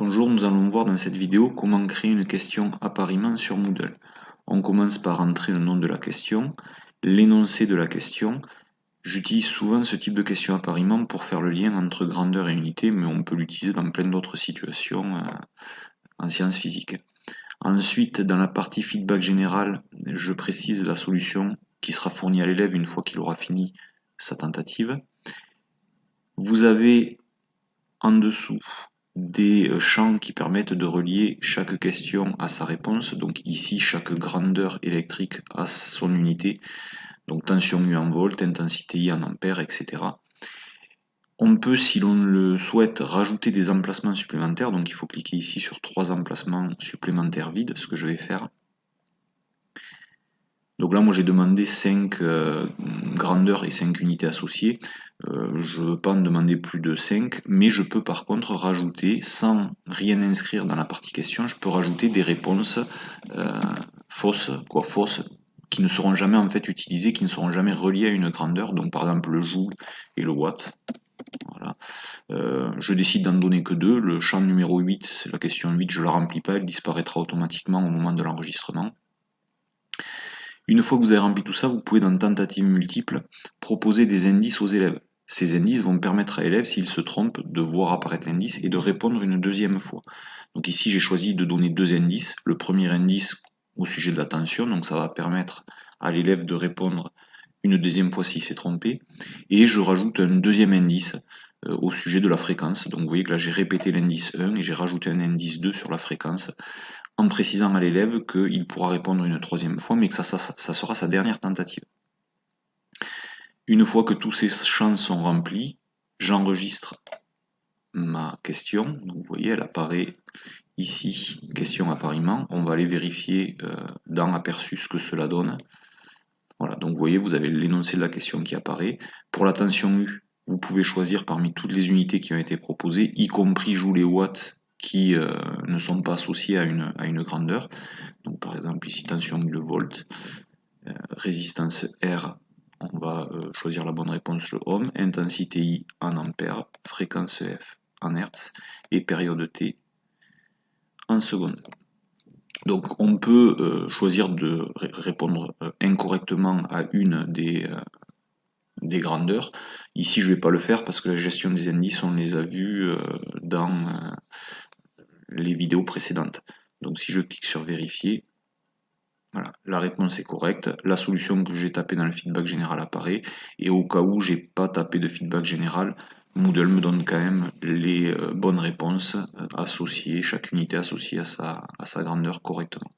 Bonjour, nous allons voir dans cette vidéo comment créer une question appariement sur Moodle. On commence par entrer le nom de la question, l'énoncé de la question. J'utilise souvent ce type de question appariement pour faire le lien entre grandeur et unité, mais on peut l'utiliser dans plein d'autres situations en sciences physiques. Ensuite, dans la partie feedback général, je précise la solution qui sera fournie à l'élève une fois qu'il aura fini sa tentative. Vous avez en dessous des champs qui permettent de relier chaque question à sa réponse. Donc ici, chaque grandeur électrique a son unité. Donc tension U en volts, intensité I en ampères, etc. On peut, si l'on le souhaite, rajouter des emplacements supplémentaires. Donc il faut cliquer ici sur 3 emplacements supplémentaires vides, ce que je vais faire. Donc là, moi j'ai demandé 5 grandeurs et 5 unités associées. Je ne veux pas en demander plus de 5, mais je peux par contre rajouter, sans rien inscrire dans la partie question, je peux rajouter des réponses fausses, qui ne seront jamais en fait utilisées, qui ne seront jamais reliées à une grandeur. Donc par exemple le joule et le watt. Voilà. Je décide d'en donner que 2. Le champ numéro 8, la question 8, je ne la remplis pas, elle disparaîtra automatiquement au moment de l'enregistrement. Une fois que vous avez rempli tout ça, vous pouvez dans tentative multiple proposer des indices aux élèves. Ces indices vont permettre à l'élève, s'il se trompe, de voir apparaître l'indice et de répondre une deuxième fois. Donc ici, j'ai choisi de donner 2 indices. Le premier indice au sujet de la tension, donc ça va permettre à l'élève de répondre une deuxième fois s'il s'est trompé. Et je rajoute un deuxième indice au sujet de la fréquence. Donc vous voyez que là, j'ai répété l'indice 1 et j'ai rajouté un indice 2 sur la fréquence, en précisant à l'élève qu'il pourra répondre une troisième fois, mais que ça sera sa dernière tentative. Une fois que tous ces champs sont remplis, j'enregistre ma question. Donc vous voyez, elle apparaît ici, question appariement. On va aller vérifier dans aperçu ce que cela donne. Voilà, donc vous voyez, vous avez l'énoncé de la question qui apparaît. Pour la tension U, vous pouvez choisir parmi toutes les unités qui ont été proposées, y compris joules et watts, qui ne sont pas associés à une grandeur. Donc par exemple ici tension millivolts, résistance R, on va choisir la bonne réponse, le ohm, intensité I en ampères, fréquence F en hertz et période T en secondes. Donc on peut choisir de répondre incorrectement à une des grandeurs. Ici je ne vais pas le faire parce que la gestion des indices on les a vus dans les vidéos précédentes. Donc si je clique sur vérifier, voilà, la réponse est correcte, la solution que j'ai tapée dans le feedback général apparaît, et au cas où j'ai pas tapé de feedback général, Moodle me donne quand même les bonnes réponses associées, chaque unité associée à sa grandeur correctement.